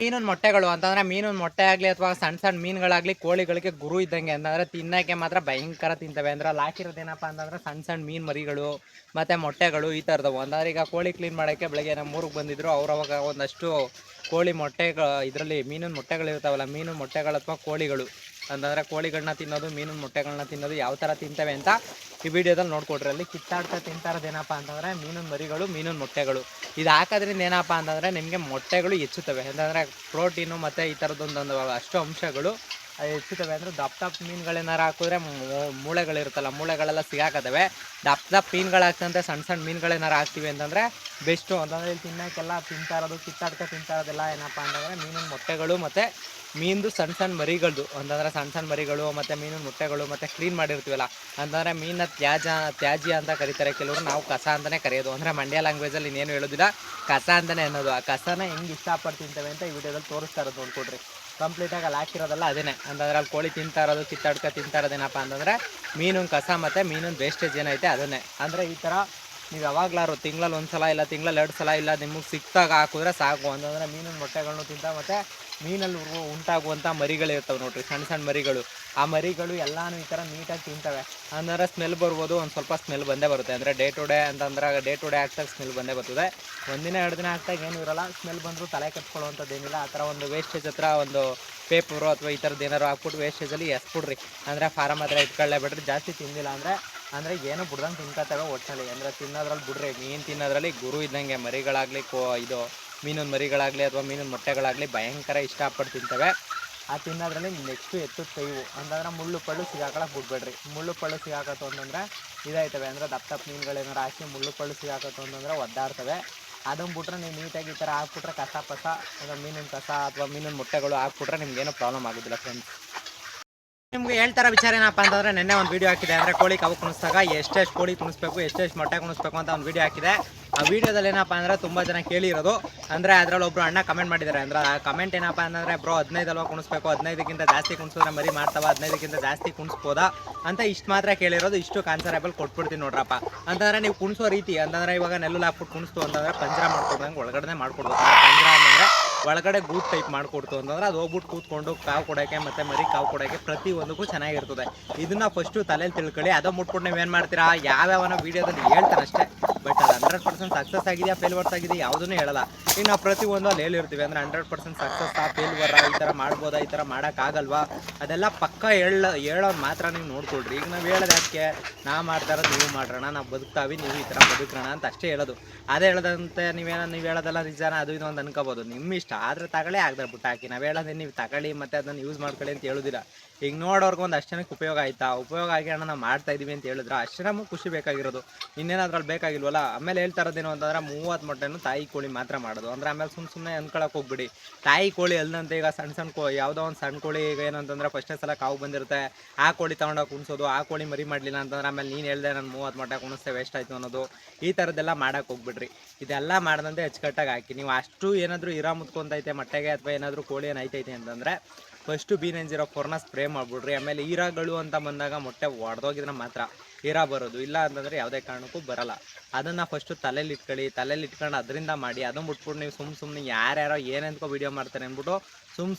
ಮೀನಿನ ಮೊಟ್ಟೆಗಳು ಅಂತಂದ್ರೆ ಮೀನಿನ ಮೊಟ್ಟೆ ಆಗಲಿ ಅಥವಾ ಸಣ್ಣ ಸಣ್ಣ ಮೀನುಗಳಾಗಲಿ ಕೋಳಿಗಳಿಗೆ ಗುರು ಇದ್ದಂಗೆ. ಅಂತಂದರೆ ತಿನ್ನೋಕ್ಕೆ ಮಾತ್ರ ಭಯಂಕರ ತಿಂತವೆ. ಅಂದ್ರೆ ಅಲ್ಲಿ ಹಾಕಿರೋದೇನಪ್ಪ ಅಂತಂದರೆ ಸಣ್ಣ ಸಣ್ಣ ಮೀನು ಮರಿಗಳು ಮತ್ತು ಮೊಟ್ಟೆಗಳು ಈ ಥರದವು. ಅಂದರೆ ಈಗ ಕೋಳಿ ಕ್ಲೀನ್ ಮಾಡೋಕ್ಕೆ ಬೆಳಗ್ಗೆ ನಮ್ಮ ಊರಿಗೆ ಬಂದಿದ್ದರು. ಅವಾಗ ಒಂದಷ್ಟು ಕೋಳಿ ಮೊಟ್ಟೆಗಳು ಇದರಲ್ಲಿ ಮೀನಿನ ಮೊಟ್ಟೆಗಳಿರ್ತಾವಲ್ಲ, ಮೀನಿನ ಮೊಟ್ಟೆಗಳು ಅಥವಾ ಕೋಳಿಗಳು ಅಂತಂದರೆ ಕೋಳಿಗಳನ್ನ ತಿನ್ನೋದು, ಮೀನಿನ ಮೊಟ್ಟೆಗಳನ್ನ ತಿನ್ನೋದು ಯಾವ ಥರ ತಿಂತವೆ ಅಂತ ಈ ವಿಡಿಯೋದಲ್ಲಿ ನೋಡ್ಕೊಡ್ರಿ. ಅಲ್ಲಿ ಕಿತ್ತಾಡ್ತಾ ತಿಂತಾರದೇನಪ್ಪ ಅಂತಂದರೆ ಮೀನಿನ ಮರಿಗಳು, ಮೀನಿನ ಮೊಟ್ಟೆಗಳು. ಇದು ಹಾಕೋದ್ರಿಂದ ಏನಪ್ಪ ಅಂತಂದರೆ ನಿಮಗೆ ಮೊಟ್ಟೆಗಳು ಹೆಚ್ಚುತ್ತವೆ. ಅಂತಂದರೆ ಪ್ರೋಟೀನು ಮತ್ತು ಈ ಥರದೊಂದೊಂದು ಅಷ್ಟು ಅಂಶಗಳು ಹೆಚ್ಚುತ್ತವೆ. ಅಂದರೆ ದಪ್ಪ ಮೀನುಗಳೇನಾರು ಹಾಕಿದ್ರೆ ಮೂಳೆಗಳಿರುತ್ತಲ್ಲ, ಮೂಳೆಗಳೆಲ್ಲ ಸಿಗಾಕತ್ತವೆ. ದಪ್ಪ ಮೀನುಗಳು ಹಾಕ್ತಂತೆ ಸಣ್ಣ ಸಣ್ಣ ಮೀನುಗಳೇನಾರು ಹಾಕ್ತೀವಿ ಅಂತಂದರೆ ಬೆಸ್ಟು. ಅಂತಂದರೆ ಇಲ್ಲಿ ತಿನ್ನೋಕ್ಕೆಲ್ಲ ತಿಂತಾ ಇರೋದು, ಕಿತ್ತಾಡ್ತಾ ತಿಂತಾ ಇರೋದೆಲ್ಲ ಏನಪ್ಪ ಅಂತಂದರೆ ಮೀನಿನ ಮೊಟ್ಟೆಗಳು ಮತ್ತು ಮೀನ್ದು ಸಣ್ಣ ಸಣ್ಣ ಮರಿಗಳದು. ಅಂತಂದರೆ ಸಣ್ಣ ಸಣ್ಣ ಮರಿಗಳು ಮತ್ತು ಮೀನಿನ ಮೊಟ್ಟೆಗಳು ಮತ್ತು ಕ್ಲೀನ್ ಮಾಡಿರ್ತೀವಲ್ಲ, ಅಂತಂದರೆ ಮೀನಿನ ತ್ಯಾಜ್ಯ ಅಂತ ಕರೀತಾರೆ ಕೆಲವರು, ನಾವು ಕಸ ಅಂತಲೇ ಕರೆಯೋದು. ಅಂದರೆ ಮಂಡ್ಯ ಲ್ಯಾಂಗ್ವೇಜಲ್ಲಿ ಇನ್ನೇನು ಹೇಳೋದಿಲ್ಲ, ಕಸ ಅಂತಲೇ ಅನ್ನೋದು. ಆ ಕಸನ ಹೆಂಗೆ ಇಷ್ಟಪಟ್ಟು ತಿಂತವೆ ಅಂತ ಈ ವಿಡಿಯೋದಲ್ಲಿ ತೋರಿಸ್ತಾ ಇರೋದು ನೋಡ್ಕೊಡ್ರಿ. ಕಂಪ್ಲೀಟಾಗಿ ಅಲ್ಲಿ ಹಾಕಿರೋದಲ್ಲ ಅದೇನೆ. ಅಂತಂದರೆ ಅಲ್ಲಿ ಕೋಳಿ ತಿಂತಾ ಇರೋದು, ಕಿತ್ತಾಡ್ಕ ತಿಂತಾ ಇರೋದೇನಪ್ಪ ಅಂತಂದರೆ ಮೀನಿನ ಕಸ ಮತ್ತು ಮೀನಿನ ವೇಸ್ಟೇಜ್ ಏನೈತೆ ಅದನ್ನೇ. ಅಂದರೆ ಈ ಥರ ನೀವು ಯಾವಾಗಲಾರು ತಿಂಗಳಲ್ಲಿ ಒಂದು ಸಲ ಇಲ್ಲ ತಿಂಗಳಲ್ಲಿ 2 ಸಲ ಇಲ್ಲ ನಿಮಗೆ ಸಿಕ್ತಾಗ ಹಾಕಿದ್ರೆ ಸಾಕು. ಅಂತಂದರೆ ಮೀನಿನ ಮೊಟ್ಟೆಗಳನ್ನು ತಿಂತ ಮತ್ತು ಮೀನಲ್ಲಿ ಉಂಟಾಗುವಂಥ ಮರಿಗಳಿರ್ತವೆ ನೋಡ್ರಿ, ಸಣ್ಣ ಸಣ್ಣ ಮರಿಗಳು. ಆ ಮರಿಗಳು ಎಲ್ಲನೂ ಈ ಥರ ನೀಟಾಗಿ ತಿಂತವೆ. ಅಂದರೆ ಸ್ಮೆಲ್ ಬರ್ಬೋದು, ಒಂದು ಸ್ವಲ್ಪ ಸ್ಮೆಲ್ ಬಂದೇ ಬರುತ್ತೆ. ಅಂದರೆ ಡೇ ಟು ಡೇ ಆಗ್ತಾಗ ಸ್ಮೆಲ್ ಬಂದೇ ಬರ್ತದೆ. ಒಂದಿನ 2 ದಿನ ಆಗ್ತಾಗ ಏನೂ ಇರೋಲ್ಲ. ಸ್ಮೆಲ್ ಬಂದರೂ ತಲೆ ಕಟ್ಕೊಳ್ಳುವಂಥದ್ದು ಏನಿಲ್ಲ. ಆ ಥರ ಒಂದು ವೇಸ್ಟೇಜ್ ಹತ್ರ ಒಂದು ಪೇಪರು ಅಥವಾ ಈ ಥರದ್ದು ಏನಾರು ಹಾಕ್ಬಿಟ್ಟು ವೇಸ್ಟೇಜಲ್ಲಿ ಎಸ್ಬಿಡ್ರಿ. ಅಂದರೆ ಫಾರಮ್ ಹತ್ರ ಇಟ್ಕೊಳ್ಳೇ ಬಿಡ್ರಿ. ಜಾಸ್ತಿ ತಿಂದಿಲ್ಲ ಅಂದರೆ ಏನು ಬಿಡ್ದಂಗೆ ತಿನ್ಕೋತವೆ ಒಟ್ಟಿನಲ್ಲಿ. ಅಂದರೆ ತಿನ್ನೋದ್ರಲ್ಲಿ ಬಿಡ್ರಿ. ಮೀನು ತಿನ್ನೋದ್ರಲ್ಲಿ ಗುರು ಇದ್ದಂಗೆ. ಮರಿಗಳಾಗಲಿ ಇದು ಮೀನಿನ ಮರಿಗಳಾಗಲಿ ಅಥವಾ ಮೀನಿನ ಮೊಟ್ಟೆಗಳಾಗಲಿ ಭಯಂಕರ ಇಷ್ಟಪಟ್ಟು ತಿಂತವೆ. ಆ ತಿನ್ನೋದ್ರಲ್ಲಿ ನೆಕ್ಸ್ಟು ಎತ್ತುತ್ತೆ ಇವು. ಅಂತಂದ್ರೆ ಮುಳ್ಳು ಪಳ್ಳು ಸಿಗಾಕೊಳಕ್ಕೆ ಬಿಡ್ಬೇಡ್ರಿ. ಮುಳ್ಳು ಪಳ್ಳು ಸಿಗಾಕತ್ತು ಅಂತಂದರೆ ಇದಾಯ್ತವೆ. ಅಂದರೆ ದಪ್ಪ ಮೀನುಗಳೇನಾರು ಹಾಕಿ ಮುಳ್ಳು ಪಳ್ಳು ಸಿಗಾಕತ್ತು ಅಂತಂದರೆ ಒದ್ದಾಡ್ತವೆ. ಅದನ್ನು ಬಿಟ್ರೆ ನೀವು ನೀಟಾಗಿ ಈ ಥರ ಹಾಕ್ಬಿಟ್ರೆ ಕಸ ಅಥವಾ ಮೀನಿನ ಕಸ ಅಥವಾ ಮೀನಿನ ಮೊಟ್ಟೆಗಳು ಹಾಕ್ಬಿಟ್ರೆ ನಿಮ್ಗೇನು ಪ್ರಾಬ್ಲಮ್ ಆಗೋದಿಲ್ಲ ಫ್ರೆಂಡ್ಸ್. ನಿಮ್ಗೆ ಹೇಳ್ತಾರ ವಿಚಾರ ಏನಪ್ಪ ಅಂತಂದರೆ ನೆನ್ನೆ ಒಂದು ವೀಡಿಯೋ ಹಾಕಿದೆ. ಅಂದರೆ ಕೋಳಿ ಕಾವು ಕುಣಿಸಿದಾಗ ಎಷ್ಟೆಷ್ಟು ಕೋಳಿ ಕುಣಿಸ್ಬೇಕು, ಎಷ್ಟೆಷ್ಟು ಮೊಟ್ಟೆ ಕುಣಿಸ್ಬೇಕು ಅಂತ ಒಂದು ವೀಡಿಯೋ ಹಾಕಿದೆ. ಆ ವೀಡಿಯೋದಲ್ಲಿ ಏನಪ್ಪ ಅಂದರೆ ತುಂಬ ಜನ ಕೇಳಿರೋದು. ಅಂದರೆ ಅದರಲ್ಲಿ ಒಬ್ಬರು ಅಣ್ಣ ಕಮೆಂಟ್ ಮಾಡಿದ್ದಾರೆ. ಅಂದರೆ ಆ ಕಮೆಂಟ್ ಏನಪ್ಪ ಅಂತಂದರೆ ಬ್ರೋ 15 ಅಲ್ವಾ ಕುಣಿಸ್ಬೇಕು, 15ಕ್ಕಿಂತ ಜಾಸ್ತಿ ಕುಣಿಸಿದ್ರೆ ಮರಿ ಮಾಡ್ತಾವ, 15ಕ್ಕಿಂತ ಜಾಸ್ತಿ ಕುಣಿಸ್ಬೋದಾ ಅಂತ ಇಷ್ಟು ಮಾತ್ರ ಕೇಳಿರೋದು. ಇಷ್ಟು ಆನ್ಸರೇಬಲ್ ಕೊಟ್ಬಿಡ್ತೀನಿ ನೋಡ್ರಪ್ಪ. ಅಂತಂದರೆ ನೀವು ಕುಣಿಸೋ ರೀತಿ ಅಂತಂದರೆ ಇವಾಗ ನೆಲ್ಲು ಹಾಕ್ಬಿಟ್ಟು ಕುಣಿಸ್ತು ಅಂತಂದರೆ ಪಂಜರ ಮಾಡ್ಕೊಡ್ದಂಗೆ ಒಳಗಡೆ ಮಾಡ್ಕೊಡ್ಬೇಕು. ಪಂಜರ ಅಂತಂದರೆ ಒಳಗಡೆ ಗೂಟ್ ಟೈಪ್ ಮಾಡಿಕೊಡ್ತು ಅಂತಂದರೆ ಅದು ಹೋಗ್ಬಿಟ್ಟು ಕೂತ್ಕೊಂಡು ಕಾವು ಕೊಡೋಕ್ಕೆ ಮತ್ತು ಮರಿ ಕಾವು ಕೊಡೋಕ್ಕೆ ಪ್ರತಿಯೊಂದಕ್ಕೂ ಚೆನ್ನಾಗಿರ್ತದೆ. ಇದನ್ನು ಫಸ್ಟು ತಲೆಯಲ್ಲಿ ತಿಳ್ಕೊಳ್ಳಿ. ಅದೋ ಮುಟ್ಬಿಟ್ಟು ನೀವೇನು ಮಾಡ್ತೀರಾ, ಯಾವ್ಯಾವನ ವೀಡಿಯೋದಲ್ಲಿ ಹೇಳ್ತಾರೆ ಅಷ್ಟೇ. ಬಟ್ ಅದು 100% ಸಕ್ಸಸ್ ಆಗಿದೆಯಾ ಫೇಲ್ವರ್ಸ್ ಆಗಿದೆಯಾ ಯಾವುದೂ ಹೇಳಲ್ಲ. ಈಗ ನಾವು ಪ್ರತಿಯೊಂದು ಅಲ್ಲಿ ಹೇಳಿರ್ತೀವಿ. ಅಂದರೆ 100% ಸಕ್ಸಸ್ ಫೇಲ್ವರ, ಈ ಥರ ಮಾಡ್ಬೋದಾ, ಈ ಥರ ಮಾಡೋಕ್ಕಾಗಲ್ವಾ, ಅದೆಲ್ಲ ಪಕ್ಕ ಹೇಳೋದು ಮಾತ್ರ ನೀವು ನೋಡ್ಕೊಳ್ರಿ. ಈಗ ನಾವು ಹೇಳೋದು ಯಾಕೆ, ನಾ ಮಾಡ್ತಾ ಇರೋದು ನೀವು ಮಾಡೋಣ, ನಾವು ಬದುಕ್ತಾವಿ ನೀವು ಈ ಥರ ಬದುಕೋಣ ಅಂತ ಅಷ್ಟೇ ಹೇಳೋದು. ಅದೇ ಹೇಳೋದಂತೆ ನೀವು ಹೇಳೋದೆಲ್ಲ ನಿಜಾನ ಅದು ಇದು ಅಂತ ಅನ್ಕೋಬೋದು, ನಿಮ್ಮ ಇಷ್ಟ. ಆದರೆ ತಗೊಳ್ಳಿ, ಆಗದೆ ಬಿಟ್ಟು ಹಾಕಿ. ನಾವು ಹೇಳೋದೇ ನೀವು ತಗೊಳ್ಳಿ ಮತ್ತು ಅದನ್ನು ಯೂಸ್ ಮಾಡ್ಕೊಳ್ಳಿ ಅಂತ ಹೇಳೋದಿಲ್ಲ. ಈಗ ನೋಡೋರ್ಗೆ ಒಂದು ಅಷ್ಟು ಜನಕ್ಕೆ ಉಪಯೋಗ ಆಯಿತಾ, ಉಪಯೋಗ ಆಗಿ ಅಣ್ಣ ನಾವು ಮಾಡ್ತಾ ಇದ್ದೀವಿ ಅಂತ ಹೇಳಿದ್ರೆ ಅಷ್ಟೇ ನಮಗೆ ಖುಷಿ ಬೇಕಾಗಿರೋದು. ಇನ್ನೇನಾದ್ರಲ್ಲಿ ಬೇಕಾಗಿಲ್ವಲ್ಲ. ಆಮೇಲೆ ಹೇಳ್ತಾ ಇರೋದೇನು ಅಂತಂದರೆ 30 ಮೊಟ್ಟೆನೂ ತಾಯಿ ಕೋಳಿ ಮಾತ್ರ ಮಾಡೋದು. ಅಂದರೆ ಆಮೇಲೆ ಸುಮ್ಮನೆ ಅನ್ಕೊಳಕ್ಕೆ ಹೋಗ್ಬಿಡಿ. ತಾಯಿ ಕೋಳಿ ಅಲ್ಲದಂತೆ ಈಗ ಸಣ್ಣ ಯಾವುದೋ ಒಂದು ಸಣ್ಣ ಕೋಳಿ ಈಗ ಏನಂತಂದರೆ ಫಸ್ಟೇ ಸಲ ಕಾವು ಬಂದಿರುತ್ತೆ, ಆ ಕೋಳಿ ತೊಗೊಂಡೋಗಿ ಕುಣಿಸೋದು, ಆ ಕೋಳಿ ಮರಿ ಮಾಡಲಿಲ್ಲ ಅಂತಂದ್ರೆ ಆಮೇಲೆ ನೀನು ಹೇಳ್ದೆ ನಾನು 30 ಮೊಟ್ಟೆ ಕುಣಿಸ್ತೇ ವೇಸ್ಟ್ ಆಯಿತು ಅನ್ನೋದು, ಈ ಥರದ್ದೆಲ್ಲ ಮಾಡೋಕ್ಕೆ ಹೋಗ್ಬಿಡ್ರಿ. ಇದೆಲ್ಲ ಮಾಡ್ದಂತೆ ಅಚ್ಚುಕಟ್ಟಾಗಿ ಹಾಕಿ. ನೀವು ಅಷ್ಟು ಏನಾದರೂ ಇರಾ ಮುತ್ಕೊಂತೈತೆ ಮೊಟ್ಟೆಗೆ ಅಥವಾ ಏನಾದರೂ ಕೋಳಿ ಏನು ಐತೈತೆ ಅಂತಂದರೆ ಫಸ್ಟು B90 ಸ್ಪ್ರೇ ಮಾಡಿಬಿಡ್ರಿ. ಆಮೇಲೆ ಈರಾಗಳು ಅಂತ ಬಂದಾಗ ಮೊಟ್ಟೆ ಒಡೆದೋಗಿದ್ರೆ ಮಾತ್ರ ಈರಾ ಬರೋದು, ಇಲ್ಲ ಅಂತಂದರೆ ಯಾವುದೇ ಕಾರಣಕ್ಕೂ ಬರೋಲ್ಲ. ಅದನ್ನು ಫಸ್ಟು ತಲೆಯಲ್ಲಿ ಇಟ್ಕೊಂಡು ಅದರಿಂದ ಮಾಡಿ. ಅದನ್ನು ಬಿಟ್ಬಿಟ್ಟು ನೀವು ಸುಮ್ಮನೆ ಯಾರ್ಯಾರೋ ಏನೆಂದ್ಕೋ ವೀಡಿಯೋ ಮಾಡ್ತಾರೆ ಅಂದ್ಬಿಟ್ಟು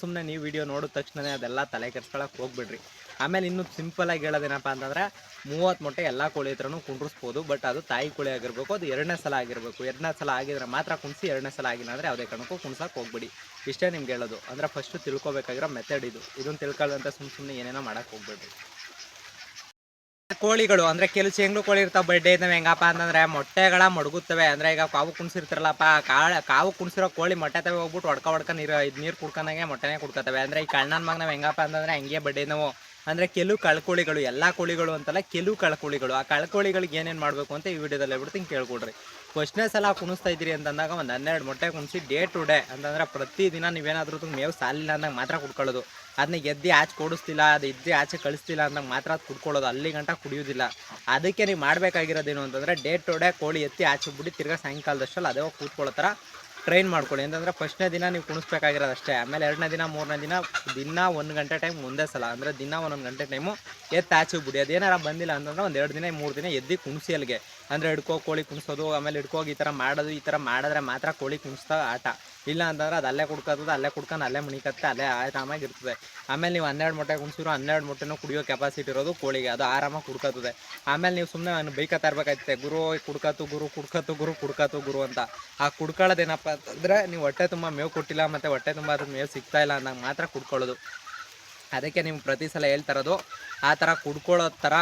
ಸುಮ್ಮನೆ ನೀವು ವೀಡಿಯೋ ನೋಡಿದ ತಕ್ಷಣವೇ ಅದೆಲ್ಲ ತಲೆ ಕೆಡ್ಸ್ಕೊಳಕ್ಕೆ ಹೋಗ್ಬಿಡ್ರಿ. ಆಮೇಲೆ ಇನ್ನೂ ಸಿಂಪಲಾಗಿ ಹೇಳೋದೇನಪ್ಪ ಅಂತಂದರೆ 30 ಮೊಟ್ಟೆ ಎಲ್ಲ ಕೋಳಿ ಹತ್ರನೂ ಕುಂಡ್ರಿಸ್ಬೋದು. ಬಟ್ ಅದು ತಾಯಿ ಕೋಳಿ ಆಗಿರಬೇಕು, ಅದು 2ನೇ ಸಲ ಆಗಿರಬೇಕು. 2ನೇ ಸಲ ಆಗಿದ್ರೆ ಮಾತ್ರ ಕುಣಿಸಿ, 2ನೇ ಸಲ ಆಗಿಲ್ಲ ಅಂದರೆ ಯಾವುದೇ ಕಾರಣಕ್ಕೂ ಕುಣ್ಸೋಕೆ ಹೋಗ್ಬಿಡಿ. ಇಷ್ಟೇ ನಿಮ್ಗೆ ಹೇಳೋದು. ಅಂದರೆ ಫಸ್ಟು ತಿಳ್ಕೊಬೇಕಾಗಿರೋ ಮೆಥಡ್ ಇದನ್ನು ತಿಳ್ಕೊಳ್ಳೋದಂತ ಸುಮ್ಮನೆ ಏನೇನೋ ಮಾಡೋಕ್ಕೆ ಹೋಗ್ಬೇಡ್ರಿ. ಕೋಳಿಗಳು ಅಂದರೆ ಕೆಲವು ಚೆಂಗ್ಳು ಕೋಳಿ ಇರ್ತಾವೆ. ಬಡ್ಡೆ ಇದ್ದಾವೆ. ಹೆಂಗಪ್ಪ ಅಂತಂದರೆ ಮೊಟ್ಟೆಗಳ ಮಡಗುತ್ತವೆ. ಅಂದರೆ ಈಗ ಕಾವು ಕುಣಿಸಿರ್ತಾರಲ್ಲಪ್ಪ, ಕಾವು ಕುಣಿಸಿರೋ ಕೋಳಿ ಮೊಟ್ಟೆ ತವೆ ಹೋಗ್ಬಿಟ್ಟು ಹೊಡ್ಕ ನೀರು ಕುಡ್ಕೊಂಡಂಗೆ ಮೊಟ್ಟೆನೇ ಕುಡ್ಕೊತವೆ. ಅಂದರೆ ಈ ಕಣ್ಣನ ಮಗ ನಾವು ಹೆಂಗಪ್ಪ ಅಂತಂದರೆ ಹಂಗೆ ಬಡ್ಡೆ ನಾವು. ಅಂದರೆ ಕೆಲವು ಕಳ್ಕೋಳಿಗಳು, ಎಲ್ಲ ಕೋಳಿಗಳು ಅಂತಲ್ಲ, ಕೆಲವು ಕಳ್ಕೋಳಿಗಳು. ಆ ಕಳ್ಕೋಳಿಗಳಿಗೆ ಏನೇನು ಮಾಡಬೇಕು ಅಂತ ಈ ವಿಡಿಯೋದಲ್ಲಿ ಹೇಳ್ಬಿಡ್ತೀನಿ ಕೇಳ್ಕೊಡ್ರಿ. ಫಸ್ಟ್ನೇ ಸಲ ಕುಣಿಸ್ತಾ ಇದ್ದೀರಿ ಅಂತಂದಾಗ ಒಂದು 12 ಮೊಟ್ಟೆ ಕುಣಿಸಿ ಡೇ ಟು ಡೇ ಅಂತಂದರೆ ಪ್ರತಿದಿನ ನೀವೇನಾದ್ರೂ ಮೇವು ಸಾಲಿಲ್ಲ ಅಂದಾಗ ಮಾತ್ರ ಕುಡ್ಕೊಳ್ಳೋದು. ಅದನ್ನ ಎದ್ದು ಆಚೆ ಕೊಡಿಸ್ತಿಲ್ಲ, ಅದು ಎದ್ದು ಆಚೆ ಕಳಿಸ್ತಿಲ್ಲ ಅಂದಾಗ ಮಾತ್ರ ಅದು ಕುಡ್ಕೊಳ್ಳೋದು, ಅಲ್ಲಿ ಗಂಟ ಕುಡಿಯೋದಿಲ್ಲ. ಅದಕ್ಕೆ ನೀವು ಮಾಡಬೇಕಾಗಿರೋದೇನು ಅಂತಂದರೆ ಡೇ ಟು ಡೇ ಕೋಳಿ ಎತ್ತಿ ಆಚೆ ಬಿಟ್ಟು ತಿರ್ಗಾ ಸಾಯಂಕಾಲದಷ್ಟಲ್ಲಿ ಅದೇ ಹೋಗಿ ಕೂತ್ಕೊಳ್ಳೋ ಥರ ಟ್ರೈನ್ ಮಾಡ್ಕೊಳ್ಳಿ. ಅಂತಂದರೆ ಫಸ್ಟ್ನೇ ದಿನ ನೀವು ಕುಣಿಸ್ಬೇಕಾಗಿರೋದು ಅಷ್ಟೇ. ಆಮೇಲೆ 2ನೇ ದಿನ 3ನೇ ದಿನ 1 ಗಂಟೆ ಟೈಮ್ ಮುಂದೆ ಸಲ, ಅಂದರೆ ದಿನ 1 ಗಂಟೆ ಟೈಮು ಎತ್ತು ಆಚೆ ಬಿಡಿ. ಅದೇನಾರ ಬಂದಿಲ್ಲ ಅಂತಂದರೆ ಒಂದು 2 ದಿನ 3 ದಿನ ಎದ್ದು ಕುಣಿಸಿ ಅಲ್ಲಿಗೆ. ಅಂದರೆ ಹಿಡ್ಕೋ ಕೋಳಿ ಕುಣಿಸೋದು, ಆಮೇಲೆ ಹಿಡ್ಕೋಗಿ ಈ ಥರ ಮಾಡೋದು. ಈ ಥರ ಮಾಡಿದ್ರೆ ಮಾತ್ರ ಕೋಳಿ ಕುಣಿಸ್ತಾ ಆಟ. ಇಲ್ಲ ಅಂತಂದ್ರೆ ಅದು ಅಲ್ಲೇ ಕುಡ್ಕೋತದೆ, ಅಲ್ಲೇ ಕುಡ್ಕೊಂಡು ಅಲ್ಲೇ ಮುಣಿಕತ್ತೆ, ಅಲ್ಲೇ ಆರಾಮಾಗಿ ಇರ್ತದೆ. ಆಮೇಲೆ ನೀವು 12 ಮೊಟ್ಟೆ ಕುಣಿಸಿರೋ 12 ಮೊಟ್ಟೆನೂ ಕುಡಿಯೋ ಕೆಪಾಸಿಟಿ ಇರೋದು ಕೋಳಿಗೆ, ಅದು ಆರಾಮಾಗಿ ಕುಡ್ಕೋತದೆ. ಆಮೇಲೆ ನೀವು ಸುಮ್ಮನೆ ಬೈಕತ್ತಾ ಇರ್ಬೇಕಾಯ್ತದೆ, ಗುರು ಕುಡ್ಕತ್ತು ಗುರು ಅಂತ. ಆ ಕುಡ್ಕೊಳ್ಳೋದೇನಪ್ಪ ಅಂತಂದರೆ ನೀವು ಹೊಟ್ಟೆ ತುಂಬ ಮೇವು ಕೊಟ್ಟಿಲ್ಲ ಮತ್ತು ಹೊಟ್ಟೆ ತುಂಬ ಅದ್ರ ಮೇವು ಸಿಗ್ತಾ ಇಲ್ಲ ಅಂದಾಗ ಮಾತ್ರ ಕುಡ್ಕೊಳ್ಳೋದು. ಅದಕ್ಕೆ ನೀವು ಪ್ರತಿ ಸಲ ಹೇಳ್ತಾರದು ಆ ಥರ ಕುಡ್ಕೊಳ್ಳೋ ಥರ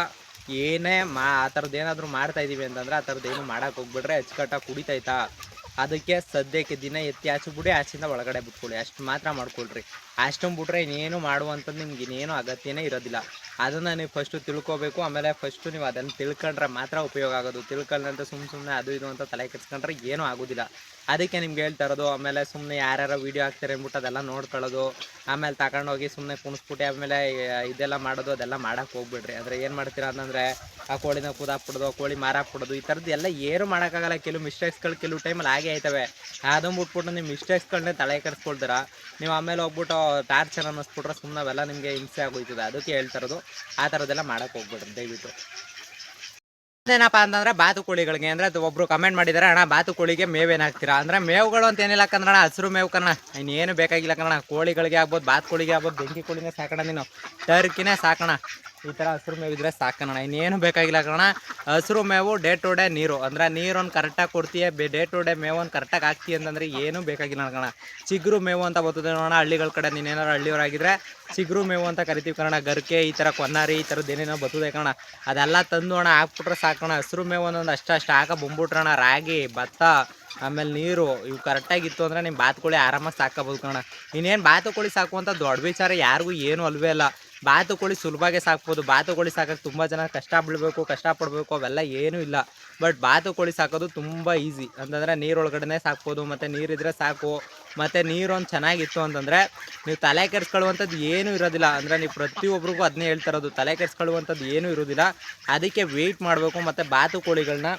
ಏನೇ ಆ ಥರದ್ದು ಏನಾದರೂ ಮಾಡ್ತಾಯಿದ್ದೀವಿ ಅಂತಂದರೆ ಆ ಥರದ್ದು ಏನು ಮಾಡೋಕೆ ಹೋಗ್ಬಿಟ್ರೆ ಅಚ್ಚುಕಟ್ಟಾಗಿ ಕುಡಿತೈತಾ, ಅದಕ್ಕೆ ಸದ್ಯಕ್ಕೆ ದಿನ ಎತ್ತಿ ಆಚೆಬಿಡಿ, ಆಚೆಯಿಂದ ಒಳಗಡೆ ಬಿಟ್ಕೊಳ್ಳಿ, ಅಷ್ಟು ಮಾತ್ರ ಮಾಡ್ಕೊಳ್ರಿ. ಅಷ್ಟನ್ನು ಬಿಟ್ರೆ ಇನ್ನೇನು ಮಾಡುವಂಥದ್ದು ನಿಮ್ಗೆ ಇನ್ನೇನು ಅಗತ್ಯನೇ ಇರೋದಿಲ್ಲ. ಅದನ್ನು ನೀವು ಫಸ್ಟು ತಿಳ್ಕೊಬೇಕು. ಆಮೇಲೆ ಫಸ್ಟು ನೀವು ಅದನ್ನು ತಿಳ್ಕೊಂಡ್ರೆ ಮಾತ್ರ ಉಪಯೋಗ ಆಗೋದು. ತಿಳ್ಕೊಂಡ್ರೆ ಸುಮ್ಮನೆ ಅದು ಇದು ಅಂತ ತಲೆ ಕೆಡ್ಸ್ಕೊಂಡ್ರೆ ಏನೂ ಆಗೋದಿಲ್ಲ. ಅದಕ್ಕೆ ನಿಮ್ಗೆ ಹೇಳ್ತಾ ಇರೋದು. ಆಮೇಲೆ ಸುಮ್ಮನೆ ಯಾರ್ಯಾರೋ ವೀಡಿಯೋ ಹಾಕ್ತಾರೆ ಅಂದ್ಬಿಟ್ಟು ಅದೆಲ್ಲ ನೋಡ್ಕೊಳ್ಳೋದು, ಆಮೇಲೆ ತಗೊಂಡೋಗಿ ಸುಮ್ಮನೆ ಕುಣಿಸ್ಬಿಟ್ಟು ಆಮೇಲೆ ಇದೆಲ್ಲ ಮಾಡೋದು, ಅದೆಲ್ಲ ಮಾಡೋಕ್ಕೆ ಹೋಗ್ಬಿಡ್ರಿ. ಅಂದರೆ ಏನು ಮಾಡ್ತೀರಾ ಅಂತಂದರೆ ಆ ಕೋಳಿನ ಕುದಾಕ್ಬಿಡೋದು, ಕೋಳಿ ಮಾರಾಕ್ಬಿಡೋದು, ಈ ಥರದ್ದು ಎಲ್ಲ ಏನು ಮಾಡೋಕ್ಕಾಗಲ್ಲ. ಕೆಲವು ಮಿಸ್ಟೇಕ್ಸ್ಗಳು ಕೆಲವು ಟೈಮಲ್ಲಿ ಹಾಗೆ ಆಯ್ತವೆ. ಅದನ್ನು ಬಿಟ್ಬಿಟ್ಟು ನೀವು ಮಿಸ್ಟೇಕ್ಸ್ಗಳನ್ನೇ ತಲೆ ಕೆಡಿಸ್ಕೊಳ್ತೀರ. ನೀವು ಆಮೇಲೆ ಹೋಗ್ಬಿಟ್ಟು ಟಾರ್ಚರ್ ಅನ್ನಿಸ್ಬಿಟ್ರೆ ಸುಮ್ಮನೆ ಅವೆಲ್ಲ ನಿಮಗೆ ಹಿಂಸೆ ಆಗೋಯ್ತದೆ. ಅದಕ್ಕೆ ಹೇಳ್ತಾರದು ಆ ಥರದ್ದೆಲ್ಲ ಮಾಡೋಕ್ಕೆ ಹೋಗ್ಬಿಡ್ರಿ ದಯವಿಟ್ಟು. ಏನಪ್ಪ ಅಂತಂದರೆ ಬಾತುಕೋಳಿಗಳಿಗೆ ಅಂದರೆ ಒಬ್ಬರು ಕಮೆಂಟ್ ಮಾಡಿದ್ದಾರೆ, ಅಣ್ಣ ಬಾತುಕೋಳಿಗೆ ಮೇವೇನಾಗ್ತೀರಾ ಅಂದರೆ ಮೇವುಗಳು ಅಂತ ಏನಿಲ್ಲ ಕನ್ನಡ, ಹಸಿರು ಮೇವು ಕನ್ನಡ, ಇನ್ನೇನು ಬೇಕಾಗಿಲ್ಲ ಕನ್ನಡ. ಕೋಳಿಗಳಿಗೆ ಆಗ್ಬೋದು, ಬಾತುಕೋಳಿಗೆ ಆಗ್ಬೋದು, ಬೆಂಕಿ ಕೋಳಿನೇ ಸಾಕೋಣ, ನೀನು ಟರ್ಕಿನೇ ಸಾಕೋಣ, ಈ ಥರ ಹಸಿರು ಮೇವು ಇದ್ದರೆ ಸಾಕೋಣ, ಇನ್ನೇನು ಬೇಕಾಗಿಲ್ಲ ಕಣ. ಹಸಿರು ಮೇವು ಡೇ ಟು ಡೇ ನೀರು, ಅಂದರೆ ನೀರೊಂದು ಕರೆಕ್ಟಾಗಿ ಕೊಡ್ತೀಯ, ಡೇ ಟು ಡೇ ಮೇವೊಂದು ಕರೆಕ್ಟಾಗಿ ಹಾಕ್ತೀಯ ಅಂತಂದರೆ ಏನೂ ಬೇಕಾಗಿಲ್ಲ ಕಣ. ಚಿಗುರು ಮೇವು ಅಂತ ಬರ್ತದೆ ನೋಡೋಣ ಹಳ್ಳಿಗಳ ಕಡೆ, ನೀನೇನಾರು ಹಳ್ಳಿಯವರಾಗಿದ್ದರೆ ಚಿಗುರು ಮೇವು ಅಂತ ಕರಿತೀವಿ ಕಣ. ಗರ್ಕೆ ಈ ಥರ ಕೊನ್ನಾರಿ ಈ ಥರದ್ದು ಏನೇನೋ ಬರ್ತದೆ ಕಣ, ಅದೆಲ್ಲ ತಂದು ಹಾಕ್ಬಿಟ್ರೆ ಸಾಕೋಣ. ಹಸಿರು ಮೇವು ಒಂದೊಂದು ಅಷ್ಟು ಹಾಕ ಬಂದ್ಬಿಟ್ರಣ. ರಾಗಿ, ಭತ್ತ, ಆಮೇಲೆ ನೀರು ಇವು ಕರೆಕ್ಟಾಗಿತ್ತು ಅಂದರೆ ನಿಮ್ಮ ಬಾತುಕೋಳಿ ಆರಾಮಾಗಿ ಸಾಕೋಬೋದು ಕಣ. ಇನ್ನೇನು ಬಾತುಕೋಳಿ ಸಾಕುವಂಥ ದೊಡ್ಡ ವಿಚಾರ ಯಾರಿಗೂ ಏನೂ ಅಲ್ವೇ ಅಲ್ಲ. ಬಾತುಕೋಳಿ ಸುಲಭವಾಗಿ ಸಾಕ್ಬೋದು. ಬಾತುಕೋಳಿ ಸಾಕೋಕ್ಕೆ ತುಂಬ ಜನ ಕಷ್ಟಪಡಬೇಕು ಅವೆಲ್ಲ ಏನೂ ಇಲ್ಲ. ಬಟ್ ಬಾತುಕೋಳಿ ಸಾಕೋದು ತುಂಬ ಈಸಿ. ಅಂತಂದರೆ ನೀರೊಳಗಡೆ ಸಾಕ್ಬೋದು, ಮತ್ತು ನೀರಿದ್ರೆ ಸಾಕು. ಮತ್ತು ನೀರೊಂದು ಚೆನ್ನಾಗಿತ್ತು ಅಂತಂದರೆ ನೀವು ತಲೆ ಕೆಡಿಸ್ಕೊಳ್ಳುವಂಥದ್ದು ಏನೂ ಇರೋದಿಲ್ಲ. ಅಂದರೆ ನೀವು ಪ್ರತಿಯೊಬ್ಬರಿಗೂ ಅದನ್ನೇ ಹೇಳ್ತಾರೋದು, ತಲೆ ಕೆಡಿಸ್ಕೊಳ್ಳುವಂಥದ್ದು ಏನೂ ಇರೋದಿಲ್ಲ. ಅದಕ್ಕೆ ವೆಯ್ಟ್ ಮಾಡಬೇಕು. ಮತ್ತು ಬಾತುಕೋಳಿಗಳನ್ನ